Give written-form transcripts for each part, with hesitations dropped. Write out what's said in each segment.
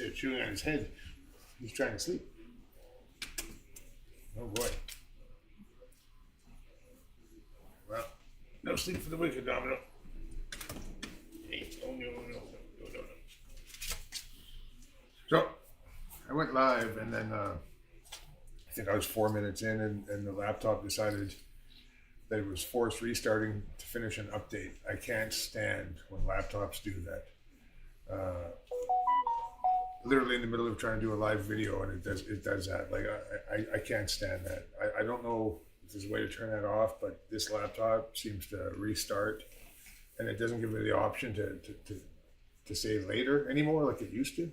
chewing on his head. He's trying to sleep. Oh boy. Well, no sleep for the wicked, Domino. Hey, oh no. So, I went live, and then I think I was 4 minutes in, and the laptop decided that it was forced restarting to finish an update. I can't stand when laptops do that. Literally in the middle of trying to do a live video, and it does that. Like I can't stand that. I don't know if there's a way to turn that off, but this laptop seems to restart, and it doesn't give me the option to say later anymore like it used to.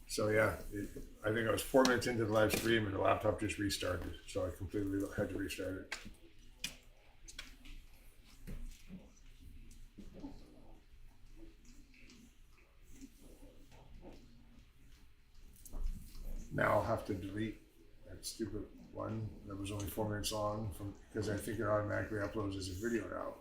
So yeah, I think I was 4 minutes into the live stream, and the laptop just restarted. So I completely had to restart it. Now I'll have to delete that stupid one that was only 4 minutes long because I think it automatically uploads as a video now.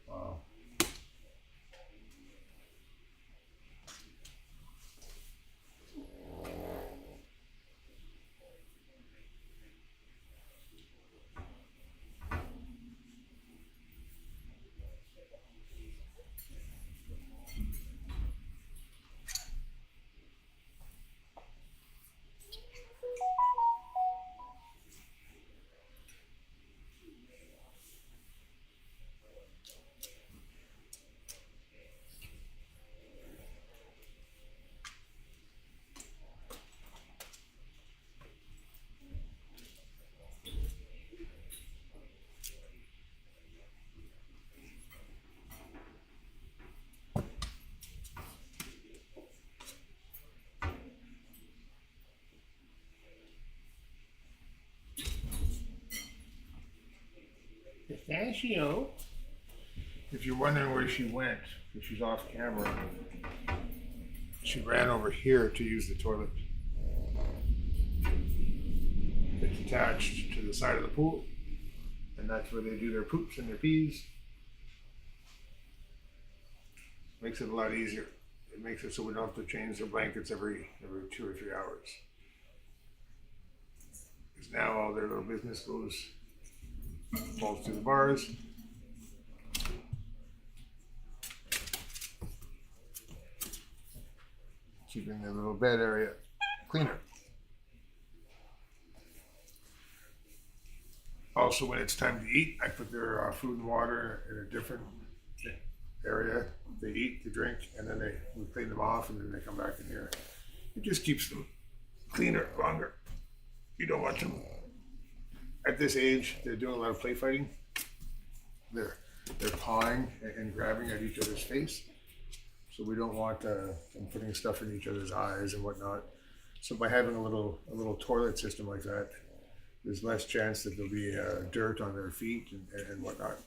Wow. Pistachio. If you're wondering where she went, if she's off camera, she ran over here to use the toilet. It's attached to the side of the pool, and that's where they do their poops and their pees. Makes it a lot easier. It makes it so we don't have to change their blankets every 2 or 3 hours. Because now all their little business falls through the bars. Keeping their little bed area cleaner. Also, when it's time to eat, I put their food and water in a different area. They eat, they drink, and then we clean them off, and then they come back in here. It just keeps them cleaner longer. You don't want them at this age. They're doing a lot of play fighting. They're pawing and grabbing at each other's face. So we don't want them putting stuff in each other's eyes and whatnot. So by having a little toilet system like that, there's less chance that there'll be dirt on their feet and whatnot.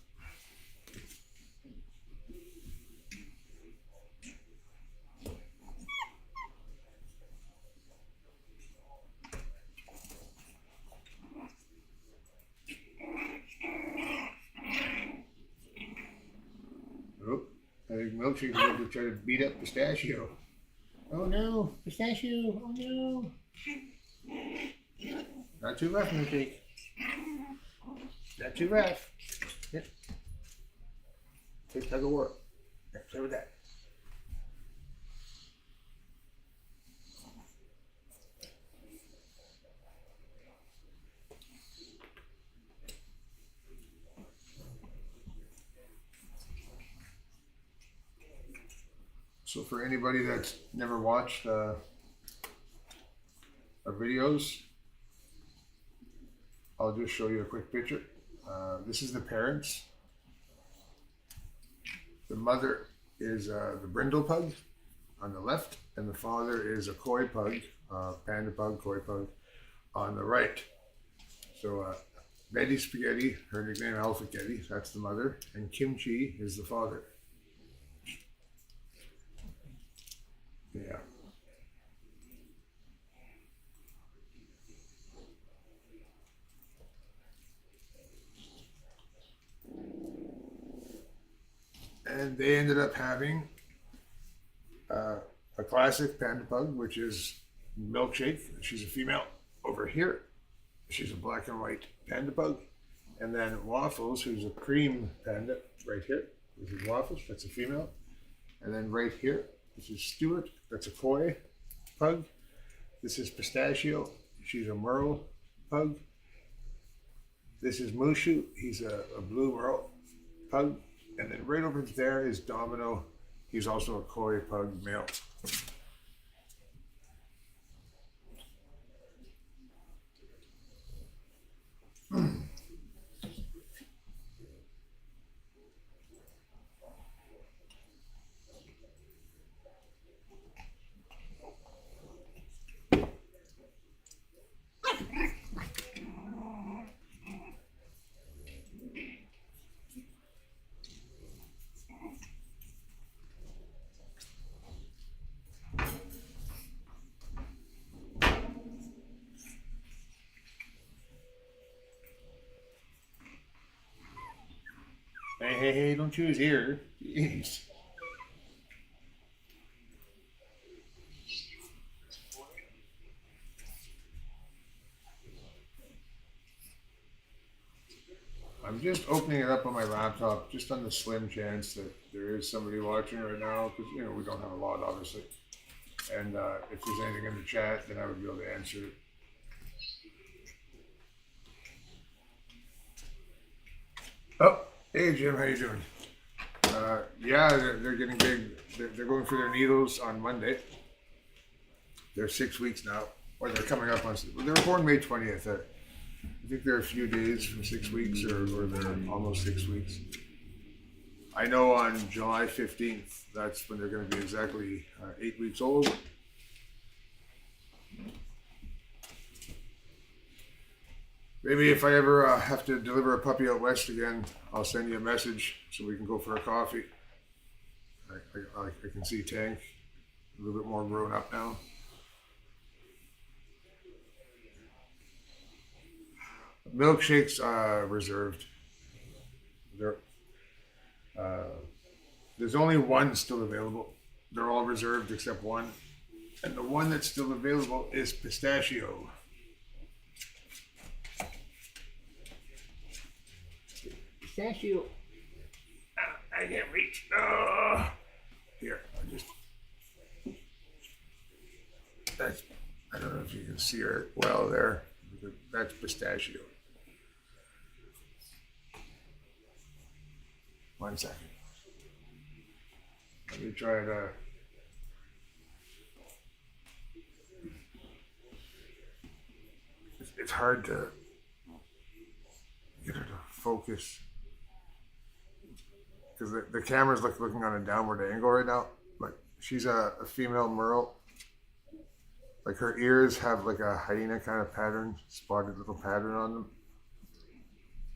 I think Milkshake is going to try to beat up Pistachio. Oh no, pistachio. Oh no. Not too rough, Milkshake. Not too rough. Yep. Take tug of war. Yep, play with that. So for anybody that's never watched our videos, I'll just show you a quick picture. This is the parents. The mother is the brindle pug on the left, and the father is a koi pug, panda pug, koi pug on the right. So Betty Spaghetti, her nickname Alpha Getty, that's the mother, and Kimchi is the father. Yeah. And they ended up having a classic panda pug, which is Milkshake. She's a female over here. She's a black and white panda pug. And then Waffles, who's a cream panda, right here. This is Waffles, that's a female. And then right here, this is Stuart, that's a koi pug. This is Pistachio, she's a merle pug. This is Mushu, he's a blue merle pug. And then right over there is Domino, he's also a koi pug male. Hey, don't chew his ear. Jeez. I'm just opening it up on my laptop, just on the slim chance that there is somebody watching right now, because, you know, we don't have a lot, obviously. And if there's anything in the chat, then I would be able to answer it. Oh, hey Jim, how you doing? Yeah, they're getting big. They're going through their needles on Monday. They're 6 weeks now, or they're coming up on. They were born May 20th. I think they're a few days from 6 weeks, or they're almost 6 weeks. I know on July 15th, that's when they're going to be exactly 8 weeks old. Maybe if I ever have to deliver a puppy out west again, I'll send you a message so we can go for a coffee. I can see Tank a little bit more grown up now. Milkshake's reserved. There's only one still available. They're all reserved except one. And the one that's still available is Pistachio. Pistachio. I can't reach. Here, I don't know if you can see her well there. That's Pistachio. 1 second. Let me try to. It's hard to get her to focus because the camera's looking on a downward angle right now. But she's a female merle. Like her ears have like a hyena kind of pattern, spotted little pattern on them.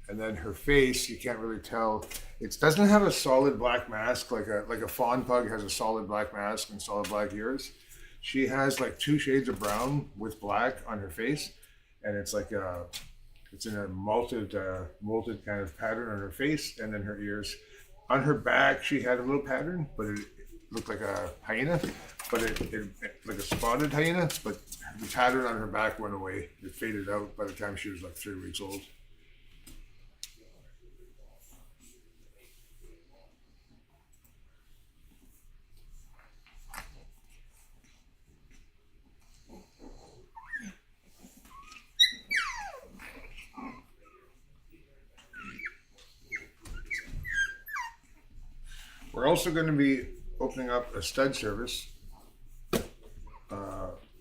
And then her face, you can't really tell. It doesn't have a solid black mask like a fawn pug has a solid black mask and solid black ears. She has like 2 shades of brown with black on her face, and it's like it's in a molted kind of pattern on her face, and then her ears. On her back, she had a little pattern, but it looked like a hyena. but it like a spotted hyena, but the pattern on her back went away. It faded out by the time she was like 3 weeks old. We're also going to be opening up a stud service.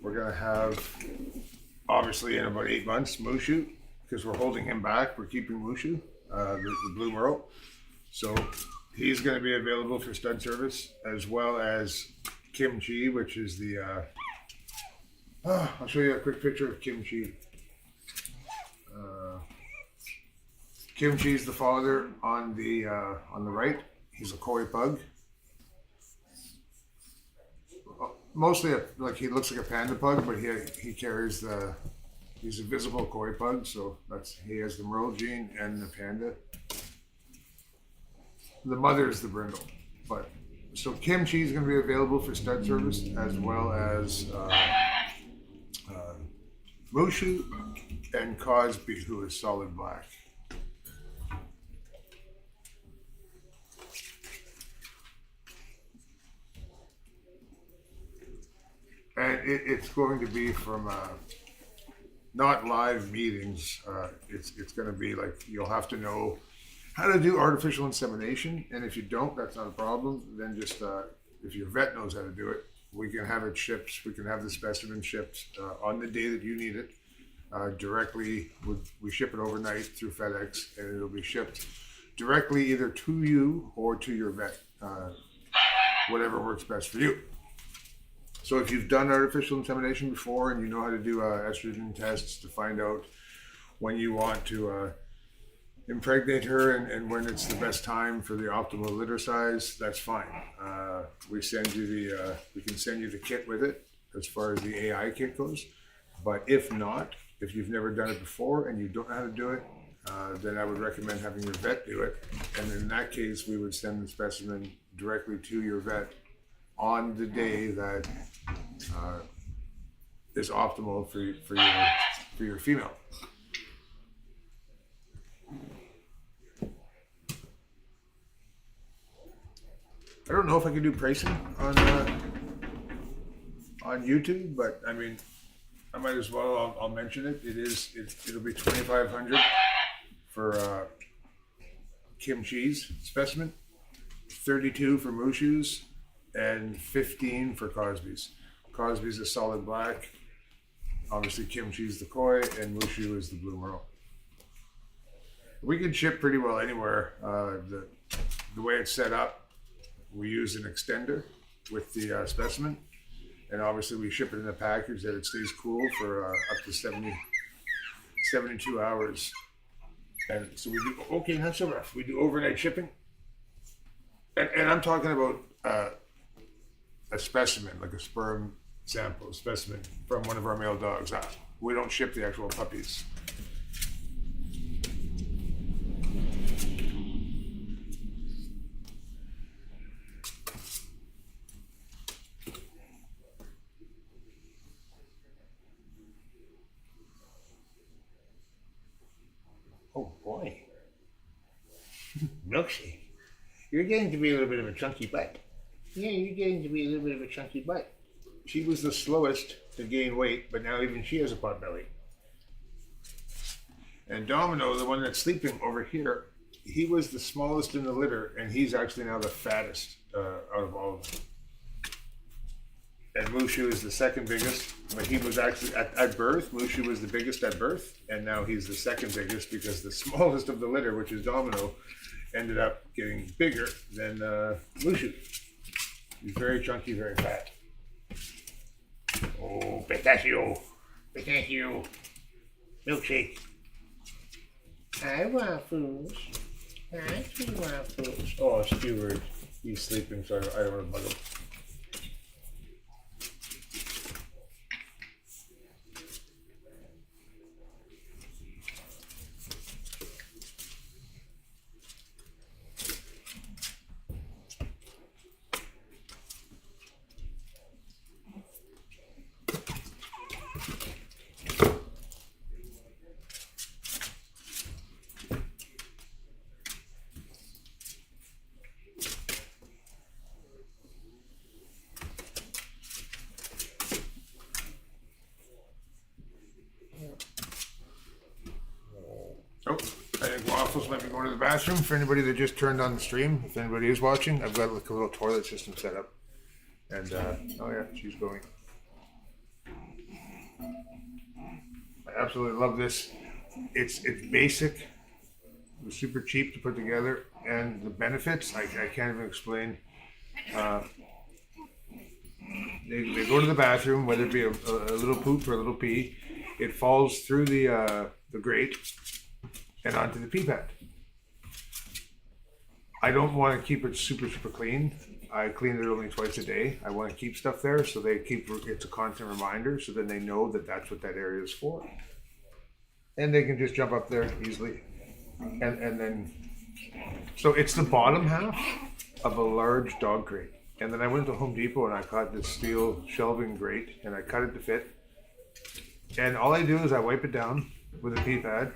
We're going to have, obviously in about 8 months, Mushu, because we're holding him back. We're keeping Mushu, the blue merle. So he's going to be available for stud service, as well as Kimchi, which is the, I'll show you a quick picture of Kimchi. Kimchi's the father on the right. He's a koi pug. Mostly, like he looks like a panda pug, but he carries he's a visible koi pug, so he has the merle gene and the panda. The mother is the brindle, but so Kimchi is going to be available for stud service, as well as Mushu and Cosby, who is solid black. And it's going to be from not live meetings. It's going to be like you'll have to know how to do artificial insemination, and if you don't, that's not a problem. Then just if your vet knows how to do it, we can have it shipped. We can have the specimen shipped on the day that you need it directly. We ship it overnight through FedEx, and it'll be shipped directly either to you or to your vet, whatever works best for you. So if you've done artificial insemination before and you know how to do estrogen tests to find out when you want to impregnate her and when it's the best time for the optimal litter size, that's fine. We can send you the kit with it as far as the AI kit goes. But if not, if you've never done it before and you don't know how to do it, then I would recommend having your vet do it. And in that case, we would send the specimen directly to your vet on the day that is optimal for your female. I don't know if I can do pricing on YouTube, but I mean, I might as well. I'll mention it. It'll be $2,500 for Kimchi's specimen, $32 for Mushu's, and $15 for Cosby's. Cosby's a solid black. Obviously, Kimchi's the koi, and Mushu is the blue merle. We can ship pretty well anywhere. The way it's set up, we use an extender with the specimen, and obviously we ship it in a package that it stays cool for up to 72 hours. And so we do, okay, not so rough. We do overnight shipping, and I'm talking about a specimen, like a sperm sample specimen from one of our male dogs. We don't ship the actual puppies. Oh boy, milkshake, you're getting to be a little bit of a chunky butt. Yeah, you're getting to be a little bit of a chunky butt. She was the slowest to gain weight, but now even she has a pot belly. And Domino, the one that's sleeping over here, he was the smallest in the litter, and he's actually now the fattest out of all of them. And Mushu is the second biggest, but he was actually, at birth, Mushu was the biggest at birth, and now he's the second biggest because the smallest of the litter, which is Domino, ended up getting bigger than Mushu. He's very chunky, very fat. Oh, pistachio, milkshake. I want food. I do want food. Oh, Stewart, he's sleeping, so I don't want to bug him. to the bathroom for anybody that just turned on the stream. If anybody is watching, I've got like a little toilet system set up. And, oh yeah, she's going. I absolutely love this. It's basic. It was super cheap to put together. And the benefits, I can't even explain. They go to the bathroom, whether it be a little poop or a little pee. It falls through the grate and onto the pee pad. I don't want to keep it super clean. I clean it only twice a day. I want to keep stuff there so it's a constant reminder, so then they know that that's what that area is for. And they can just jump up there easily. And then, so it's the bottom half of a large dog crate. And then I went to Home Depot and I got this steel shelving grate and I cut it to fit. And all I do is I wipe it down with a pee pad.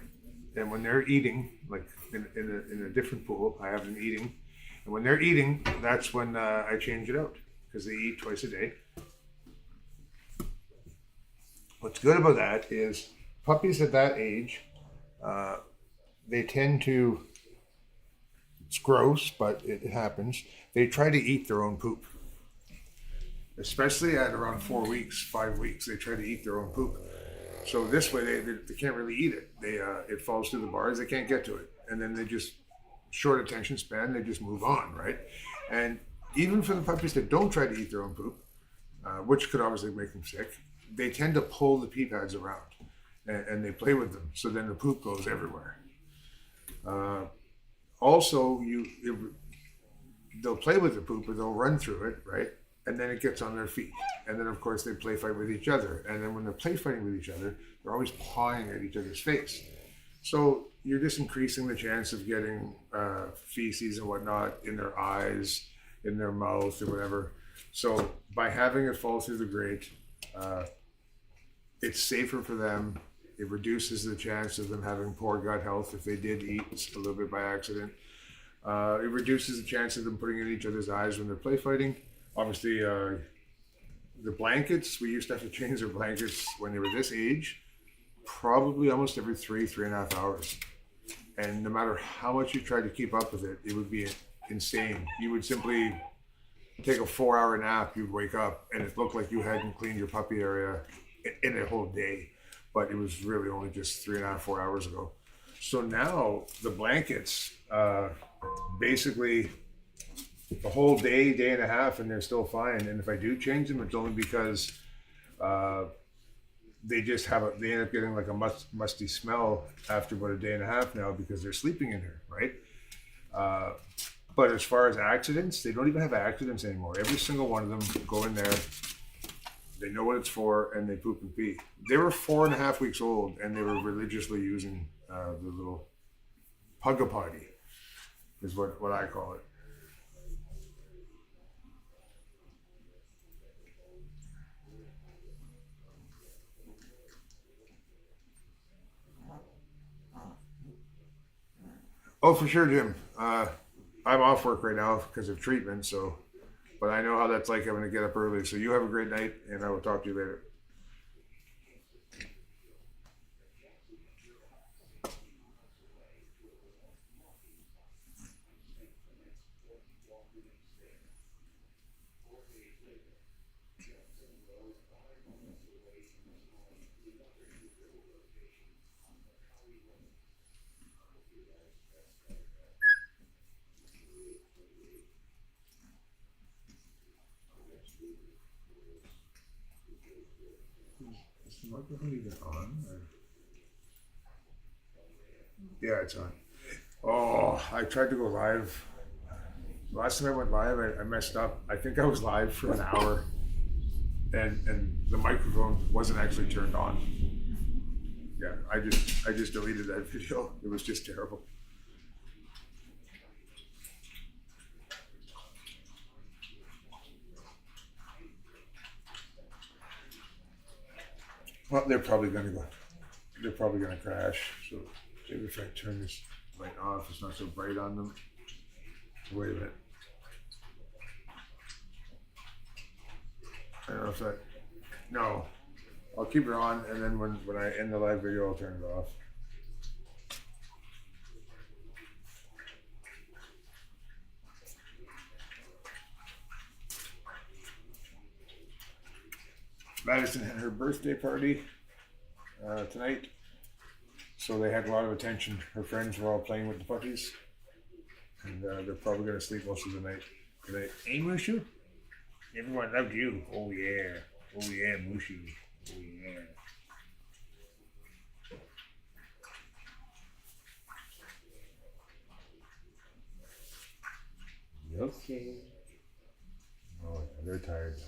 And when they're eating, like in a different pool, I have them eating. And when they're eating, that's when I change it out because they eat twice a day. What's good about that is puppies at that age, they tend to, it's gross, but it happens. They try to eat their own poop. Especially at around 4 weeks, 5 weeks, they try to eat their own poop. So this way they can't really eat it. It falls through the bars, they can't get to it. And then they just, short attention span, they just move on, right? And even for the puppies that don't try to eat their own poop, which could obviously make them sick, they tend to pull the pee pads around and they play with them. So then the poop goes everywhere. Also, they'll play with the poop or they'll run through it, right? And then it gets on their feet. And then of course they play fight with each other. And then when they're play fighting with each other, they're always pawing at each other's face. So you're just increasing the chance of getting feces and whatnot in their eyes, in their mouth or whatever. So by having it fall through the grate, it's safer for them. It reduces the chance of them having poor gut health if they did eat a little bit by accident. It reduces the chance of them putting it in each other's eyes when they're play fighting. Obviously, the blankets, we used to have to change their blankets when they were this age, probably almost every 3.5 hours. And no matter how much you tried to keep up with it, it would be insane. You would simply take a 4-hour nap, you'd wake up, and it looked like you hadn't cleaned your puppy area in a whole day. But it was really only just 3.5, 4 hours ago. So now the blankets, basically the whole day, day and a half, and they're still fine. And if I do change them, it's only because they just they end up getting like a musty smell after about a day and a half now because they're sleeping in here, right? But as far as accidents, they don't even have accidents anymore. Every single one of them go in there, they know what it's for, and they poop and pee. They were 4.5 weeks old, and they were religiously using the little pug-a-potty, is what I call it. Oh, for sure, Jim. I'm off work right now because of treatment, but I know how that's like having to get up early. So you have a great night, and I will talk to you later. Is the microphone even on? Yeah, it's on. Oh, I tried to go live. Last time I went live, I messed up. I think I was live for an hour, and the microphone wasn't actually turned on. Yeah, I just deleted that video. It was just terrible. Well, they're probably gonna crash. So maybe if I turn this light off, it's not so bright on them. Wait a minute. I don't know if that. No, I'll keep it on, and then when I end the live video, I'll turn it off. Madison had her birthday party tonight, so they had a lot of attention. Her friends were all playing with the puppies, and they're probably going to sleep most of the night tonight. Hey, Mushu? Everyone loved you. Oh, yeah. Oh, yeah, Mushu. Oh, yeah. Okay. Oh, yeah, they're tired.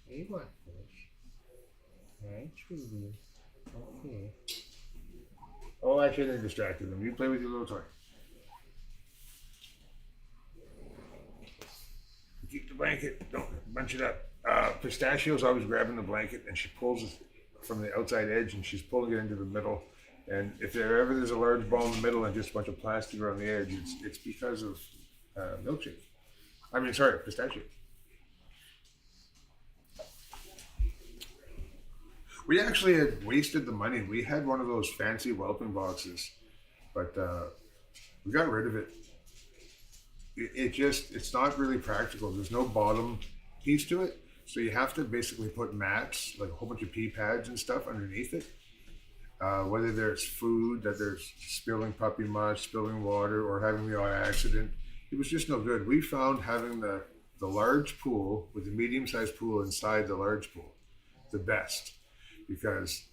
Hey, what fish? Right, sweetie. Okay. Oh, I shouldn't have distracted them. You play with your little toy. Keep the blanket. Don't bunch it up. Pistachio's always grabbing the blanket, and she pulls it from the outside edge, and she's pulling it into the middle. And if there's a large ball in the middle and just a bunch of plastic around the edge, it's because of milkshake. I mean, sorry, pistachio. We actually had wasted the money. We had one of those fancy whelping boxes, but we got rid of it. It's not really practical. There's no bottom piece to it, so you have to basically put mats, like a whole bunch of pee pads and stuff underneath it. Whether there's food, that there's spilling puppy mud, spilling water, or having the odd accident, it was just no good. We found having the large pool with the medium sized pool inside the large pool the best, because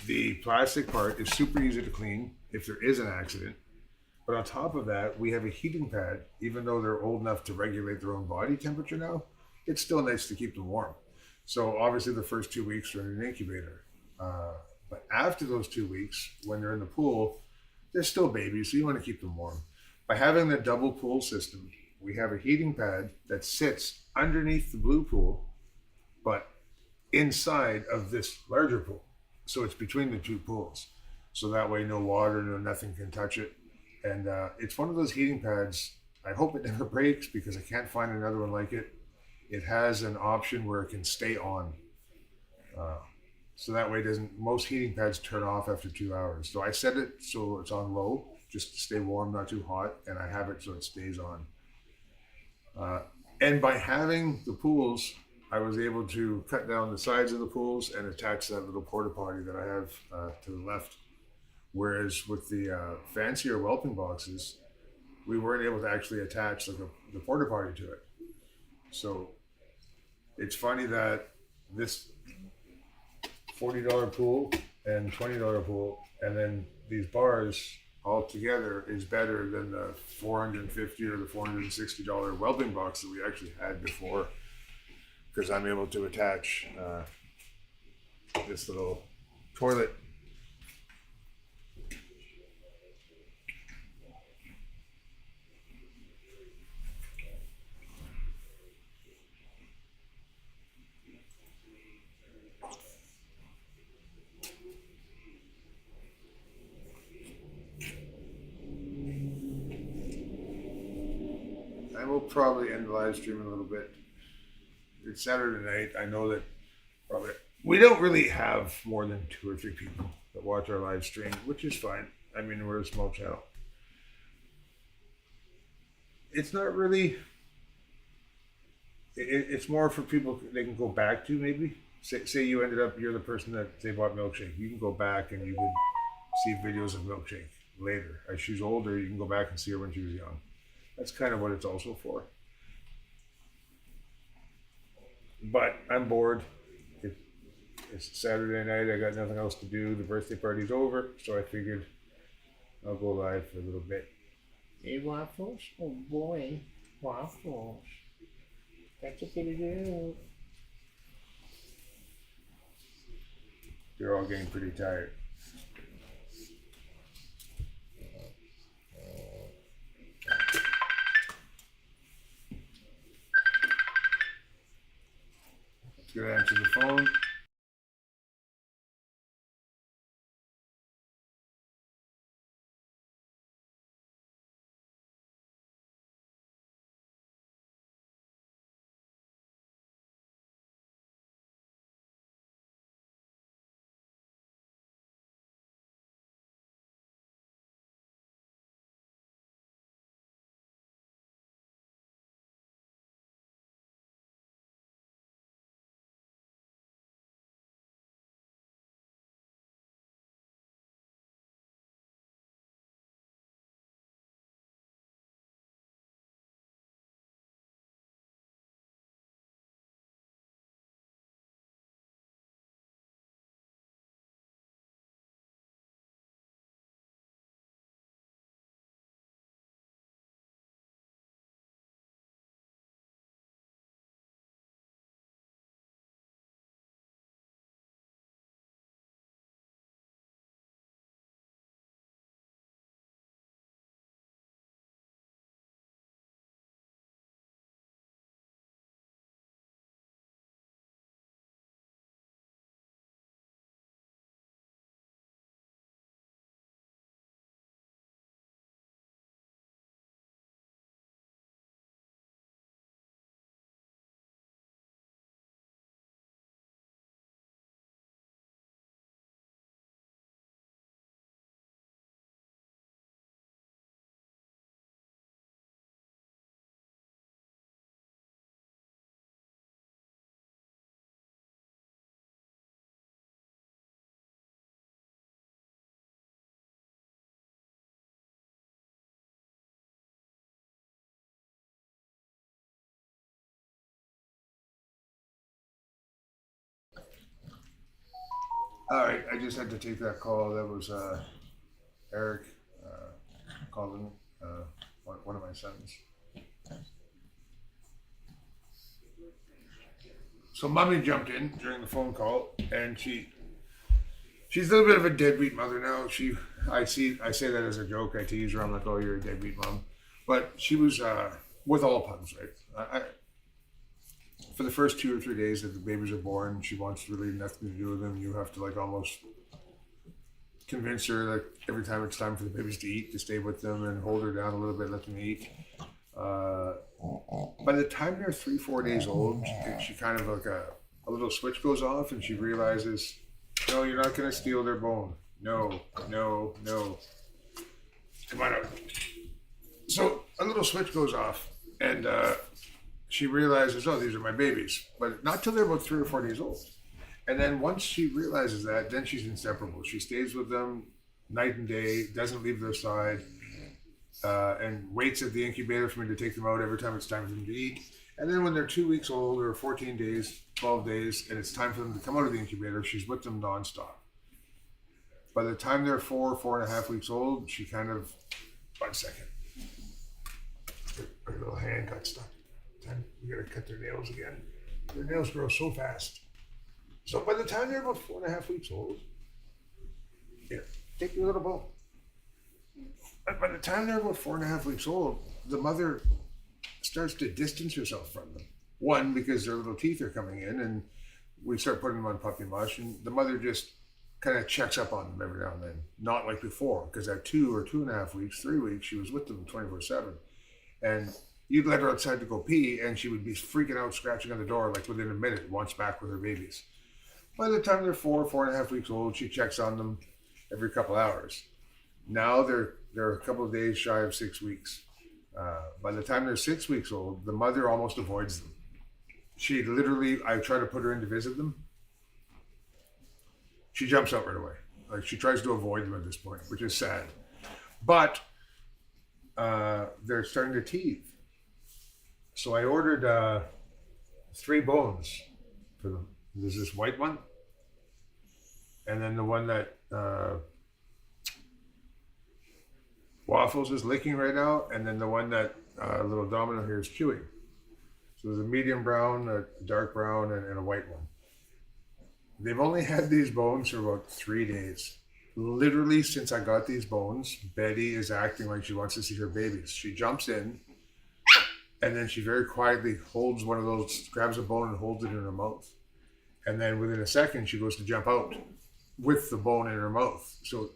the plastic part is super easy to clean if there is an accident. But on top of that, we have a heating pad. Even though they're old enough to regulate their own body temperature now, it's still nice to keep them warm. So obviously the first 2 weeks are in an incubator. But after those 2 weeks, when they're in the pool, they're still babies, so you want to keep them warm. By having the double pool system, we have a heating pad that sits underneath the blue pool, but inside of this larger pool. So it's between the two pools. So that way no water, no nothing can touch it. And it's one of those heating pads. I hope it never breaks because I can't find another one like it. It has an option where it can stay on. So that way most heating pads turn off after 2 hours. So I set it so it's on low, just to stay warm, not too hot. And I have it so it stays on. And by having the pools, I was able to cut down the sides of the pools and attach that little porta potty that I have to the left. Whereas with the fancier whelping boxes, we weren't able to actually attach like the porta potty to it. So it's funny that this $40 pool and $20 pool, and then these bars all together is better than the $450 or the $460 whelping box that we actually had before, because I'm able to attach this little toilet. I will probably end the live stream in a little bit. It's Saturday night. I know that probably we don't really have more than 2 or 3 people that watch our live stream, which is fine. I mean, we're a small channel. It's not really. It's more for people they can go back to maybe. Say you're the person that they bought Milkshake. You can go back and you can see videos of Milkshake later. As she's older, you can go back and see her when she was young. That's kind of what it's also for. But I'm bored. It's Saturday night. I got nothing else to do. The birthday party's over, so I figured I'll go live for a little bit. Hey, Waffles? Oh boy, Waffles. That's a pretty girl. They're all getting pretty tired. Let's go answer the phone. All right, I just had to take that call. That was Eric calling one of my sons. So mommy jumped in during the phone call, and she's a little bit of a deadbeat mother now. I say that as a joke. I tease her. I'm like, oh, you're a deadbeat mom, but she was with all pugs, right? For the first 2 or 3 days that the babies are born, she wants really nothing to do with them. You have to like almost convince her that every time it's time for the babies to eat, to stay with them and hold her down a little bit, let them eat. By the time they're 3, 4 days old, she kind of like a little switch goes off, and she realizes, no, you're not going to steal their bone. No, no, no. Come on out. So a little switch goes off, and she realizes, oh, these are my babies. But not till they're about 3 or 4 days old. And then once she realizes that, then she's inseparable. She stays with them night and day, doesn't leave their side, and waits at the incubator for me to take them out every time it's time for them to eat. And then when they're 2 weeks old, or 14 days, 12 days, and it's time for them to come out of the incubator, she's with them nonstop. By the time they're 4 and a half weeks old, she kind of, 1 second. Her little hand got stuck. We gotta cut their nails again. Their nails grow so fast. So by the time they're about 4 and a half weeks old, here, take your little bone. By the time they're about 4 and a half weeks old, the mother starts to distance herself from them. One, because their little teeth are coming in, and we start putting them on puppy mush, and the mother just kind of checks up on them every now and then. Not like before, because at 2 or 2.5 weeks, 3 weeks, she was with them 24/7. And you'd let her outside to go pee, and she would be freaking out, scratching on the door, like within a minute, once back with her babies. By the time they're 4 and a half weeks old, she checks on them every couple hours. Now they're a couple of days shy of 6 weeks. By the time they're 6 weeks old, the mother almost avoids them. She literally, I try to put her in to visit them. She jumps out right away. Like, she tries to avoid them at this point, which is sad. But they're starting to teeth. So I ordered 3 bones for them. There's this white one, and then the one that Waffles is licking right now, and then the one that little Domino here is chewing. So there's a medium brown, a dark brown, and a white one. They've only had these bones for about 3 days. Literally, since I got these bones, Betty is acting like she wants to see her babies. She jumps in, and then she very quietly holds one of those, grabs a bone and holds it in her mouth. And then within a second, she goes to jump out with the bone in her mouth. So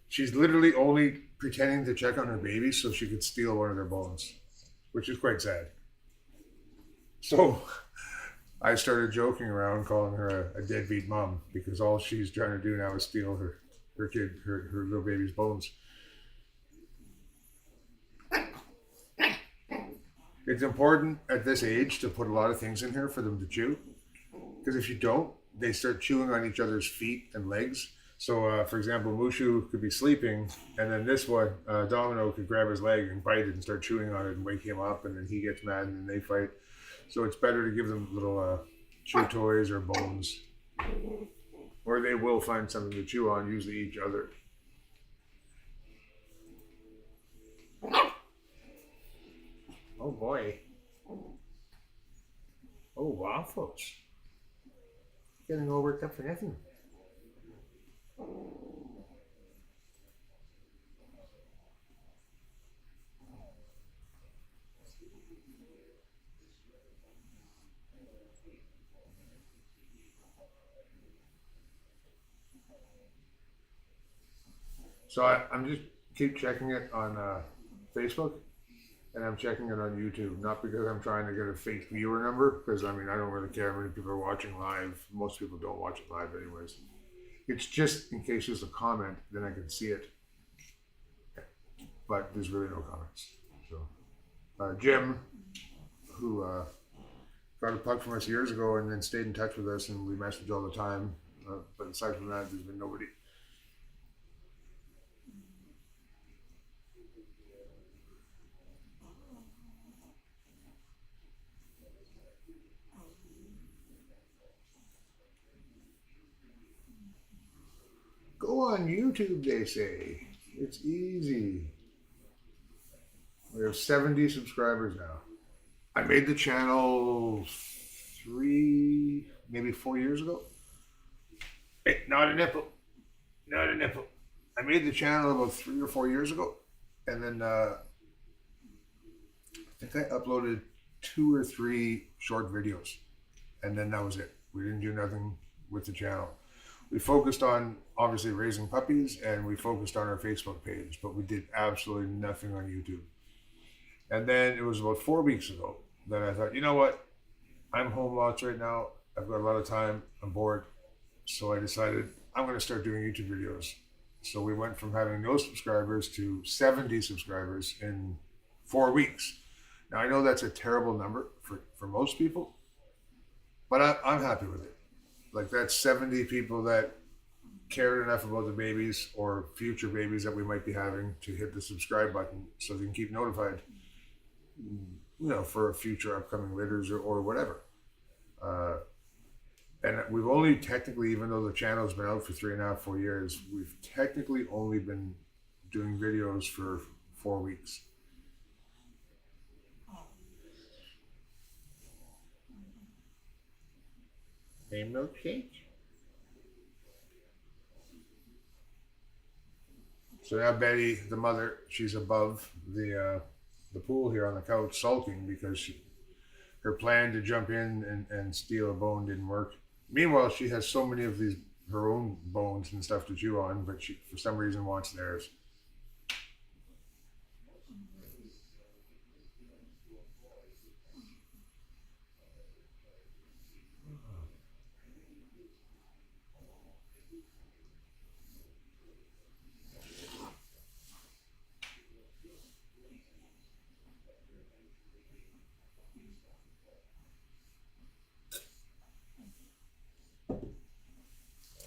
she's literally only pretending to check on her babies so she could steal one of their bones, which is quite sad. So I started joking around, calling her a deadbeat mom, because all she's trying to do now is steal her little baby's bones. It's important at this age to put a lot of things in here for them to chew, because if you don't, they start chewing on each other's feet and legs. So, for example, Mushu could be sleeping, and then this one, Domino, could grab his leg and bite it and start chewing on it and wake him up, and then he gets mad and then they fight. So it's better to give them little chew toys or bones, or they will find something to chew on, usually each other. Oh boy. Oh, Waffles. Getting all worked up for nothing. So I'm just keep checking it on Facebook, and I'm checking it on YouTube, not because I'm trying to get a fake viewer number, because I mean, I don't really care how many people are watching live. Most people don't watch it live anyways. It's just in case there's a comment, then I can see it. But there's really no comments. So Jim, who got a pug from us years ago and then stayed in touch with us, and we message all the time. But aside from that, there's been nobody. on YouTube, they say. It's easy. We have 70 subscribers now. I made the channel 3, maybe 4 years ago. Hey, not a nipple. Not a nipple. I made the channel about 3 or 4 years ago. And then I think I uploaded 2 or 3 short videos. And then that was it. We didn't do nothing with the channel. We focused on obviously raising puppies, and we focused on our Facebook page, but we did absolutely nothing on YouTube. And then it was about 4 weeks ago that I thought, you know what? I'm home lots right now. I've got a lot of time. I'm bored. So I decided I'm going to start doing YouTube videos. So we went from having no subscribers to 70 subscribers in 4 weeks. Now I know that's a terrible number for most people, but I'm happy with it. Like, that's 70 people that cared enough about the babies or future babies that we might be having to hit the subscribe button so they can keep notified, for future upcoming litters or whatever. And we've only technically, even though the channel's been out for 3.5, 4 years, we've technically only been doing videos for 4 weeks. A milkshake. So now Betty, the mother, she's above the pool here on the couch sulking because her plan to jump in and steal a bone didn't work. Meanwhile, she has so many of her own bones and stuff to chew on, but she for some reason wants theirs.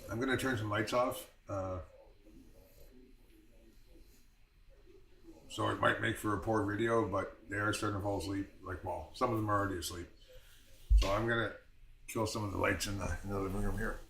I'm going to turn some lights off, so it might make for a poor video, but they are starting to fall asleep. Well, some of them are already asleep. So I'm going to kill some of the lights in the living room here.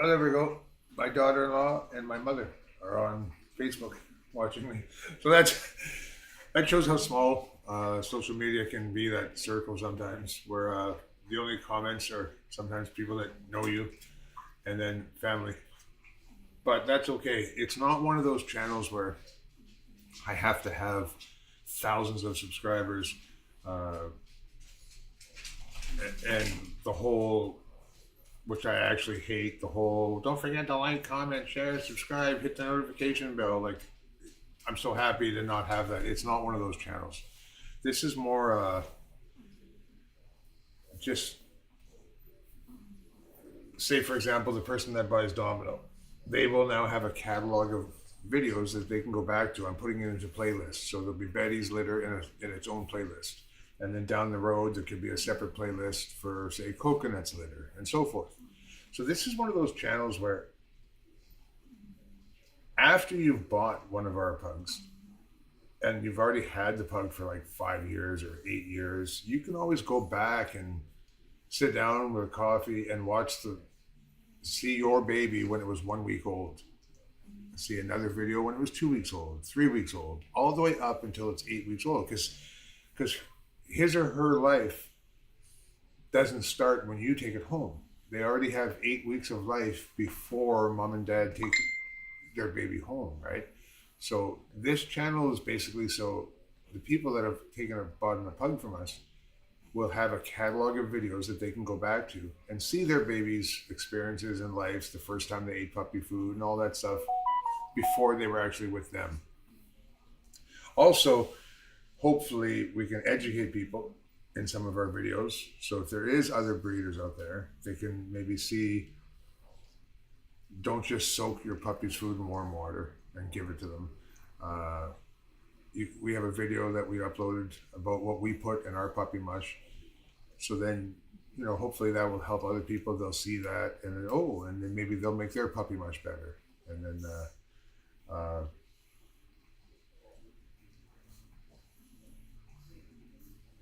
Oh, there we go. My daughter-in-law and my mother are on Facebook watching me. So that shows how small social media can be, that circle sometimes, where the only comments are sometimes people that know you and then family. But that's okay. It's not one of those channels where I have to have thousands of subscribers and the whole, which I actually hate, the whole don't forget to like, comment, share, subscribe, hit the notification bell. Like, I'm so happy to not have that. It's not one of those channels. This is more just, say for example, the person that buys Domino, they will now have a catalog of videos that they can go back to. I'm putting it into playlists. So there'll be Betty's litter in its own playlist. And then down the road, there could be a separate playlist for, say, Coconut's litter and so forth. So this is one of those channels where after you've bought one of our pugs and you've already had the pug for like 5 years or 8 years, you can always go back and sit down with a coffee and see your baby when it was 1 week old. See another video when it was 2 weeks old, 3 weeks old, all the way up until it's 8 weeks old. Because his or her life doesn't start when you take it home. They already have 8 weeks of life before mom and dad take their baby home, right? So this channel is basically so the people that have bought a pug from us will have a catalog of videos that they can go back to and see their baby's experiences in life, the first time they ate puppy food and all that stuff before they were actually with them. Also, hopefully we can educate people in some of our videos. So if there is other breeders out there, they can maybe see, don't just soak your puppy's food in warm water and give it to them. We have a video that we uploaded about what we put in our puppy mush. So then, hopefully that will help other people. They'll see that and then, and then maybe they'll make their puppy mush better. And then,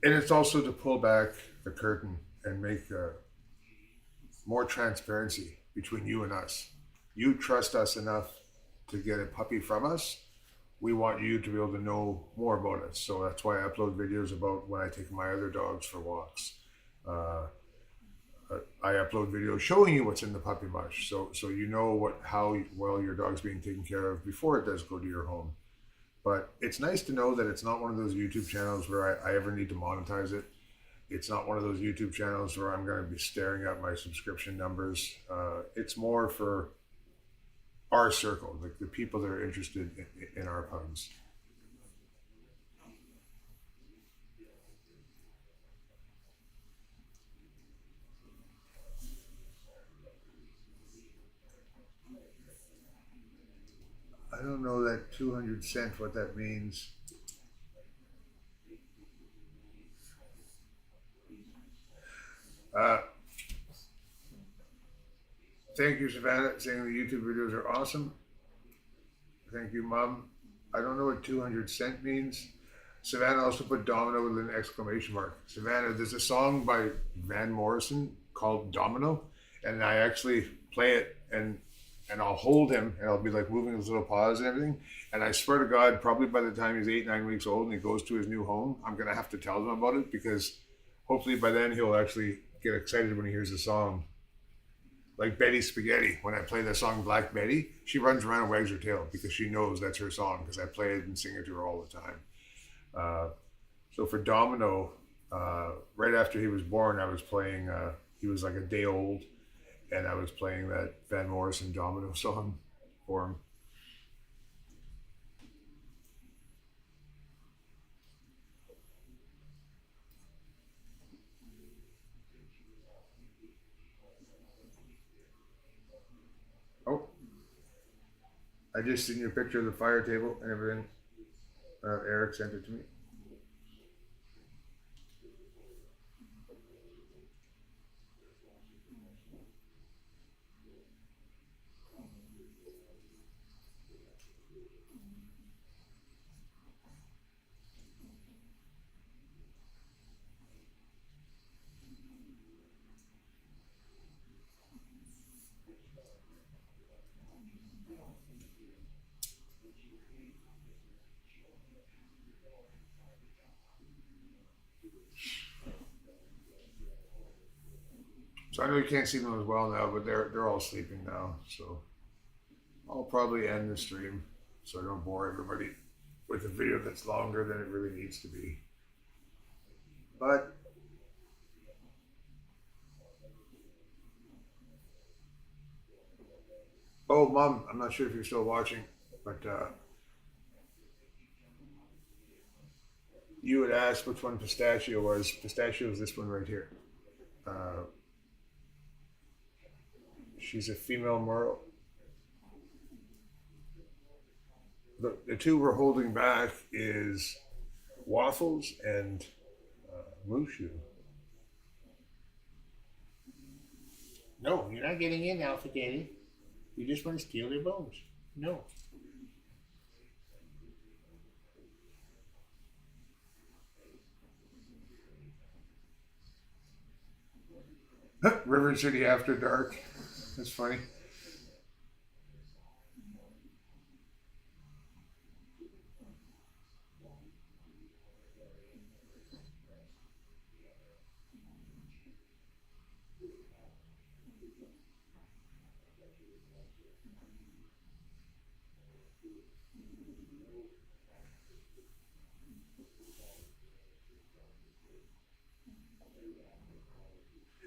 and it's also to pull back the curtain and make more transparency between you and us. You trust us enough to get a puppy from us. We want you to be able to know more about us. So that's why I upload videos about when I take my other dogs for walks. I upload videos showing you what's in the puppy mush. So you know how well your dog's being taken care of before it does go to your home. But it's nice to know that it's not one of those YouTube channels where I ever need to monetize it. It's not one of those YouTube channels where I'm going to be staring at my subscription numbers. It's more for our circle, like the people that are interested in our pugs. I don't know that 200 cent, what that means. Thank you, Savannah, saying the YouTube videos are awesome. Thank you, Mom. I don't know what 200 cent means. Savannah also put Domino with an exclamation mark. Savannah, there's a song by Van Morrison called Domino, and I actually play it and I'll hold him and I'll be like moving his little paws and everything. And I swear to God, probably by the time he's 8, 9 weeks old and he goes to his new home, I'm going to have to tell him about it because hopefully by then he'll actually get excited when he hears the song. Like Betty Spaghetti, when I play the song Black Betty, she runs around and wags her tail because she knows that's her song because I play it and sing it to her all the time. So for Domino, right after he was born, I was playing, he was like a day old, and I was playing that Van Morrison Domino song for him. Oh, I just seen your picture of the fire table and everything. Eric sent it to me. So I know you can't see them as well now, but they're all sleeping now. So I'll probably end the stream so I don't bore everybody with a video that's longer than it really needs to be. But oh, Mom, I'm not sure if you're still watching, but you had asked which one Pistachio was. Pistachio is this one right here. She's a female Merle. the two we're holding back is Waffles and Mushu. No, you're not getting in, Alpha Daddy. You just want to steal their bones. No. River City After Dark. That's funny.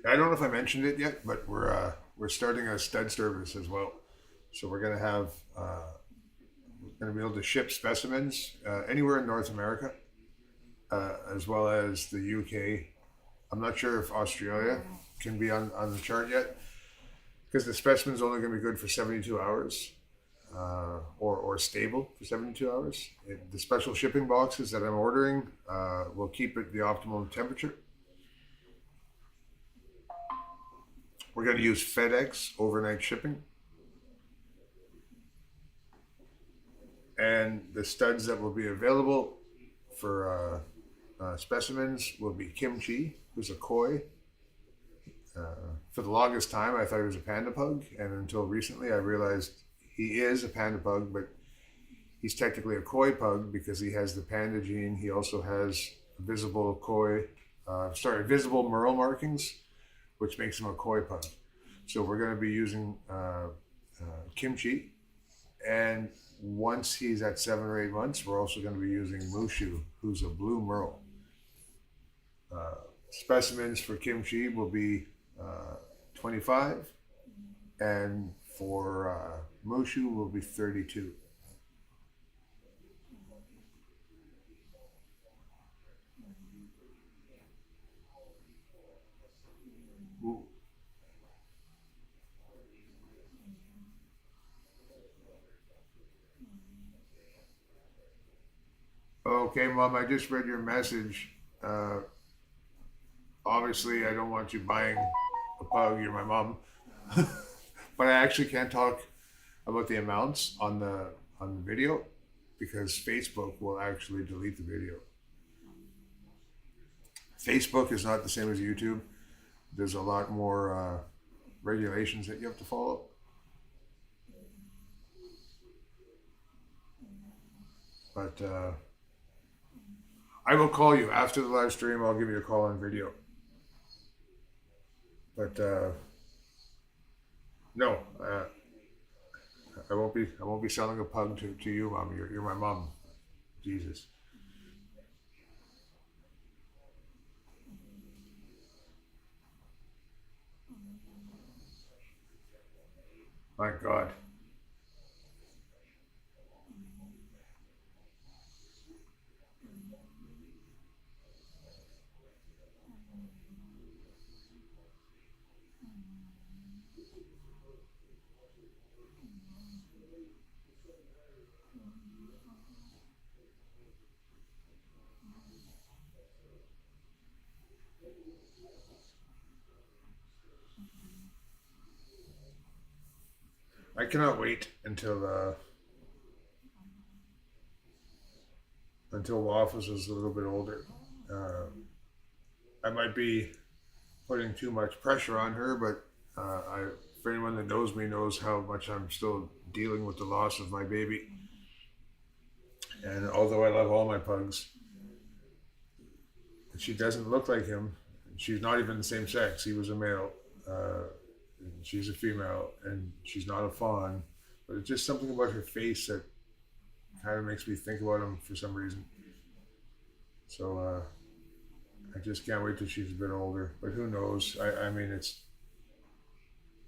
I don't know if I mentioned it yet, but we're starting a stud service as well. So we're gonna have we're gonna be able to ship specimens anywhere in North America, as well as the UK. I'm not sure if Australia can be on the chart yet, because the specimen's only going to be good for 72 hours, or stable for 72 hours. The special shipping boxes that I'm ordering will keep it the optimum temperature. We're going to use FedEx overnight shipping. And the studs that will be available for specimens will be Kimchi, who's a koi. For the longest time, I thought he was a panda pug, and until recently, I realized he is a panda pug, but he's technically a koi pug because he has the panda gene. He also has visible visible merle markings, which makes him a koi pug. So we're going to be using Kimchi, and once he's at 7 or 8 months, we're also going to be using Mushu, who's a blue merle. Specimens for Kimchi will be 25, and for Mushu will be 32. Ooh. Okay, Mom, I just read your message. Obviously, I don't want you buying a pug. You're my mom, but I actually can't talk about the amounts on the video because Facebook will actually delete the video. Facebook is not the same as YouTube. There's a lot more regulations that you have to follow. But I will call you after the live stream. I'll give you a call on video. But no, I won't be. I won't be selling a pug to you, Mom. You're my mom. Jesus. My God. I cannot wait until Waffles is a little bit older. Uh, I might be putting too much pressure on her, but for anyone that knows me knows how much I'm still dealing with the loss of my baby. And although I love all my pugs, she doesn't look like him. She's not even the same sex. He was a male. She's a female, and she's not a fawn. But it's just something about her face that kind of makes me think about him for some reason. So I just can't wait till she's a bit older. But who knows? I mean,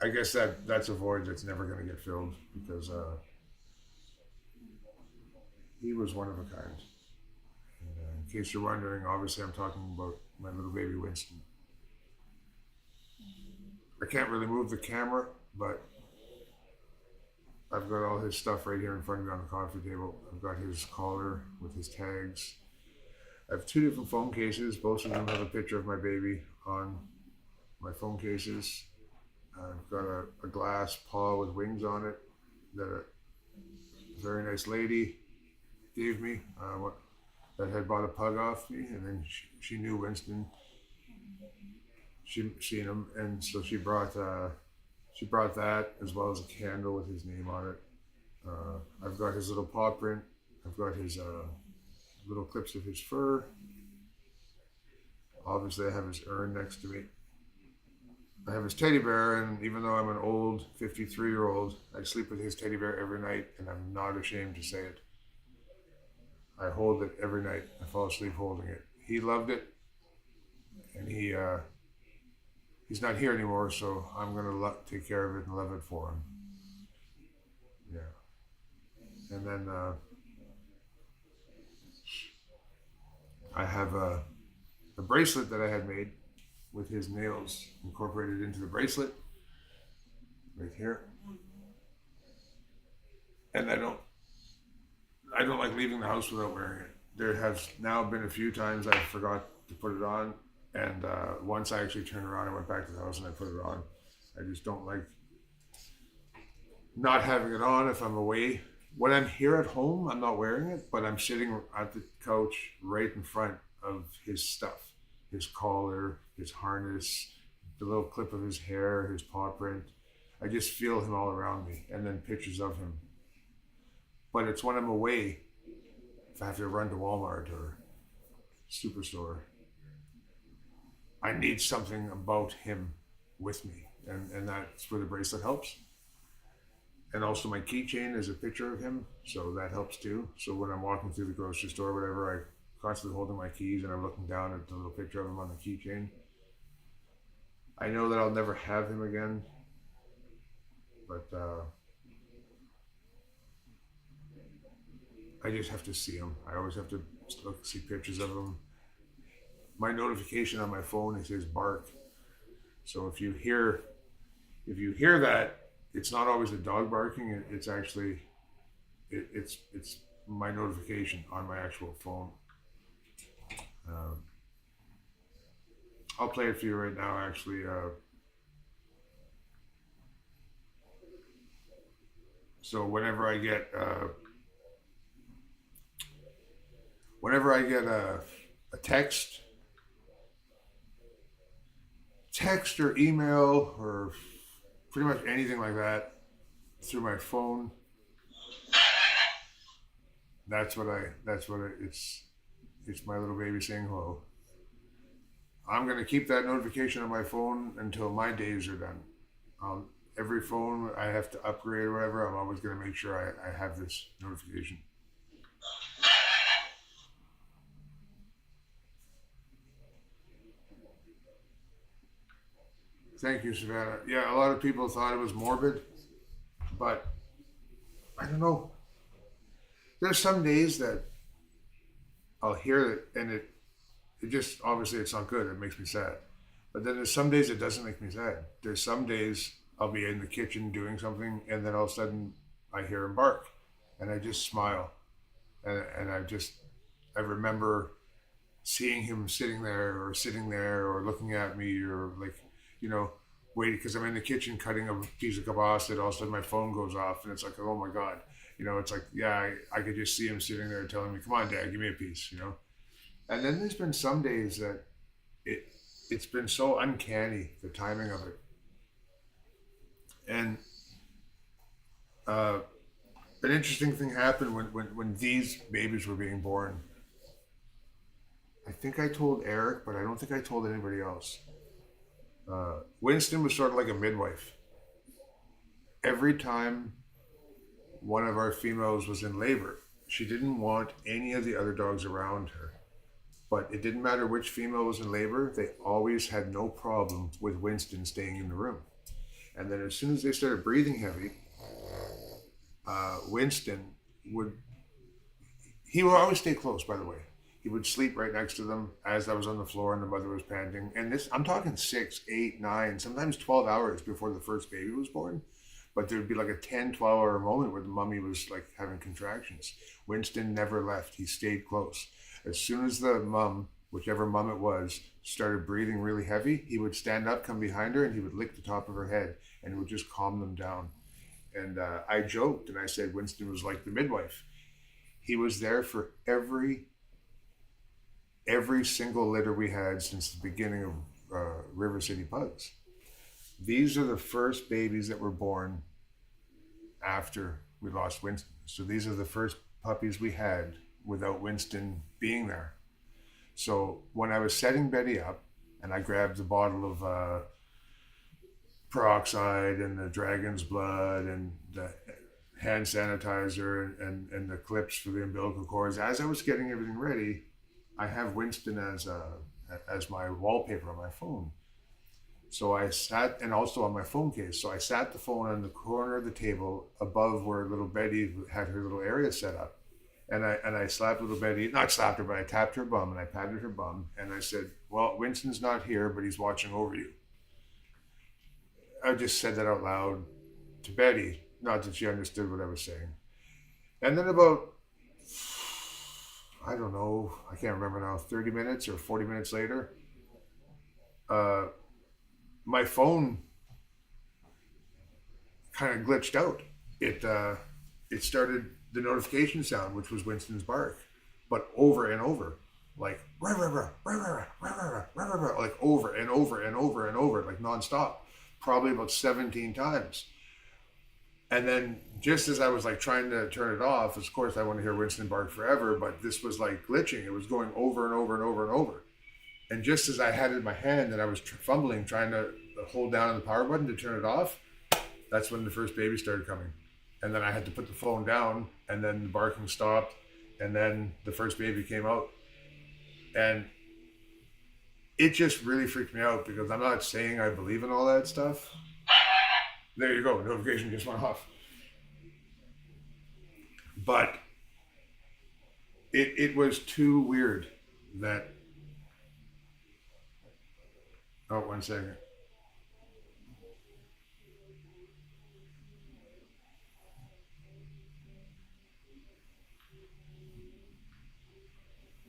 I guess that's a void that's never going to get filled because he was one of a kind. And, in case you're wondering, obviously I'm talking about my little baby Winston. I can't really move the camera, but I've got all his stuff right here in front of me on the coffee table. I've got his collar with his tags. I have 2 different phone cases. Both of them have a picture of my baby on my phone cases. I've got a glass paw with wings on it that a very nice lady gave me that had bought a pug off me, and then she knew Winston. She'd seen him, and so she brought that as well as a candle with his name on it. I've got his little paw print. I've got his little clips of his fur. Obviously, I have his urn next to me. I have his teddy bear, and even though I'm an old 53-year-old, I sleep with his teddy bear every night, and I'm not ashamed to say it. I hold it every night. I fall asleep holding it. He loved it, and he's not here anymore, so I'm gonna take care of it and love it for him. Yeah, and then I have a bracelet that I had made with his nails incorporated into the bracelet right here. And I don't like leaving the house without wearing it. There has now been a few times I forgot to put it on, and once I actually turned around and went back to the house and I put it on. I just don't like not having it on if I'm away. When I'm here at home, I'm not wearing it, but I'm sitting at the couch right in front of his stuff. His collar, his harness, the little clip of his hair, his paw print. I just feel him all around me, and then pictures of him. But it's when I'm away, if I have to run to Walmart or Superstore, I need something about him with me, and that's where the bracelet helps. And also my keychain is a picture of him, so that helps too. So when I'm walking through the grocery store or whatever, I'm constantly holding my keys and I'm looking down at the little picture of him on the keychain. I know that I'll never have him again, but I just have to see him. I always have to see pictures of him. My notification on my phone, it says bark. So if you hear that, it's not always a dog barking. It's actually, it's my notification on my actual phone. I'll play it for you right now, actually. So whenever I get a text or email or pretty much anything like that through my phone, it's my little baby saying hello. I'm gonna keep that notification on my phone until my days are done. Every phone I have to upgrade or whatever, I'm always gonna make sure I have this notification. Thank you, Savannah. Yeah, a lot of people thought it was morbid, but I don't know. There's some days that I'll hear it and it just, obviously it's not good. It makes me sad. But then there's some days it doesn't make me sad. There's some days I'll be in the kitchen doing something and then all of a sudden I hear him bark and I just smile. And I remember seeing him sitting there or looking at me or like, waiting, because I'm in the kitchen cutting a piece of kibas, and all of a sudden my phone goes off and it's like, oh my God. It's like, yeah, I could just see him sitting there telling me, come on, Dad, give me a piece, And then there's been some days that it's been so uncanny, the timing of it. And an interesting thing happened when these babies were being born. I think I told Eric, but I don't think I told anybody else. Winston was sort of like a midwife. Every time one of our females was in labor, she didn't want any of the other dogs around her. But it didn't matter which female was in labor, they always had no problem with Winston staying in the room. And then as soon as they started breathing heavy, Winston would always stay close, by the way. He would sleep right next to them as I was on the floor and the mother was panting. And I'm talking 6, 8, 9, sometimes 12 hours before the first baby was born. but there'd be like a 10, 12 hour moment where the mummy was like having contractions. Winston never left. He stayed close. As soon as the mum, whichever mum it was, started breathing really heavy, he would stand up, come behind her, and he would lick the top of her head, and it would just calm them down. And I joked and I said Winston was like the midwife. He was there for every single litter we had since the beginning of River City Pugs. These are the first babies that were born after we lost Winston. So these are the first puppies we had without Winston being there. So when I was setting Betty up and I grabbed the bottle of peroxide and the dragon's blood and the hand sanitizer and the clips for the umbilical cords, as I was getting everything ready, I have Winston as my wallpaper on my phone. So I sat, and also on my phone case. So I sat the phone on the corner of the table above where little Betty had her little area set up. And I slapped little Betty, not slapped her, but I tapped her bum and I patted her bum. And I said, well, Winston's not here, but he's watching over you. I just said that out loud to Betty, not that she understood what I was saying. And then about, I don't know, I can't remember now, 30 minutes or 40 minutes later, my phone kind of glitched out. It started the notification sound, which was Winston's bark, but over and over, like rah, rah, rah, rah, rah, rah, rah, rah, rah, like over and over and over and over, like nonstop, probably about 17 times. And then just as I was like trying to turn it off, of course I want to hear Winston bark forever, but this was like glitching. It was going over and over and over and over. And just as I had it in my hand and I was fumbling, trying to hold down on the power button to turn it off, that's when the first baby started coming. And then I had to put the phone down, and then the barking stopped, and then the first baby came out. And it just really freaked me out, because I'm not saying I believe in all that stuff. There you go, notification just went off. But it was too weird that, oh, 1 second.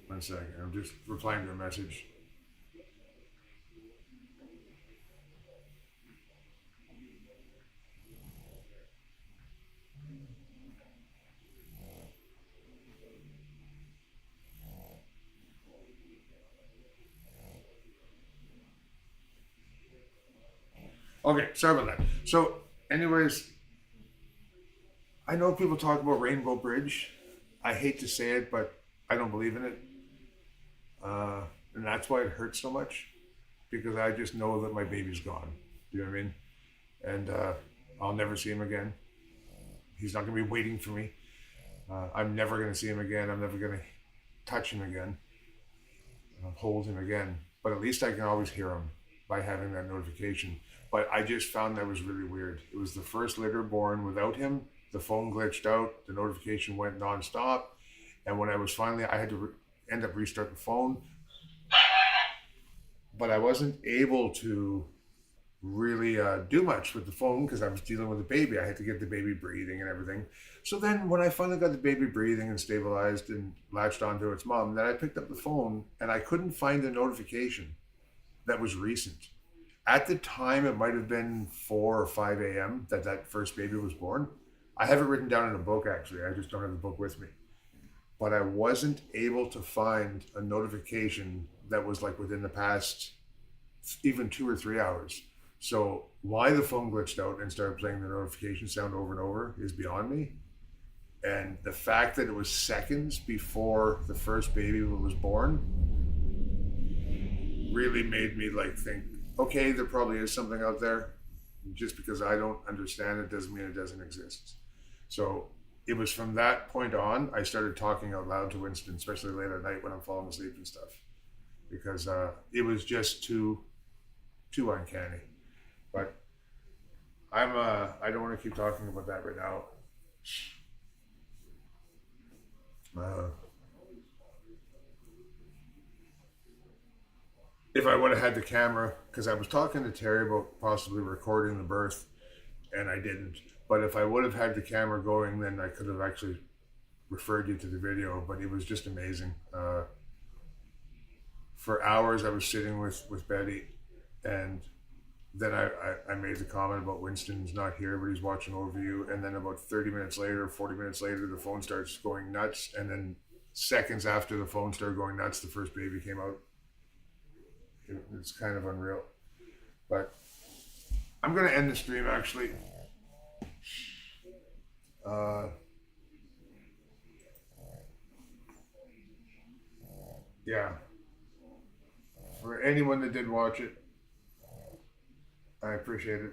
One second, I'm just replying to a message. Okay, sorry about that. So, anyways, I know people talk about Rainbow Bridge. I hate to say it, but I don't believe in it. And that's why it hurts so much, because I just know that my baby's gone. Do you know what I mean? And I'll never see him again. He's not going to be waiting for me. I'm never going to see him again. I'm never going to touch him again, hold him again. But at least I can always hear him by having that notification. But I just found that was really weird. It was the first litter born without him. The phone glitched out. The notification went nonstop. And when I was finally, I had to end up restart the phone. But I wasn't able to really do much with the phone, because I was dealing with the baby. I had to get the baby breathing and everything. So then when I finally got the baby breathing and stabilized and latched onto its mom, then I picked up the phone and I couldn't find a notification that was recent. At the time, it might have been 4 or 5 a.m. that first baby was born. I have it written down in a book, actually. I just don't have the book with me. But I wasn't able to find a notification that was like within the past even 2 or 3 hours. So why the phone glitched out and started playing the notification sound over and over is beyond me. And the fact that it was seconds before the first baby was born really made me like think, okay, there probably is something out there. Just because I don't understand it doesn't mean it doesn't exist. So it was from that point on, I started talking out loud to Winston, especially late at night when I'm falling asleep and stuff, because it was just too uncanny. But I don't want to keep talking about that right now. If I would have had the camera, because I was talking to Terry about possibly recording the birth, and I didn't. But if I would have had the camera going, then I could have actually referred you to the video. But it was just amazing. For hours, I was sitting with Betty, and then I made the comment about Winston's not here, but he's watching over you. And then about 30 minutes later, 40 minutes later, the phone starts going nuts. And then seconds after the phone started going nuts, the first baby came out. It's kind of unreal. But I'm going to end the stream actually. Yeah. For anyone that did watch it, I appreciate it.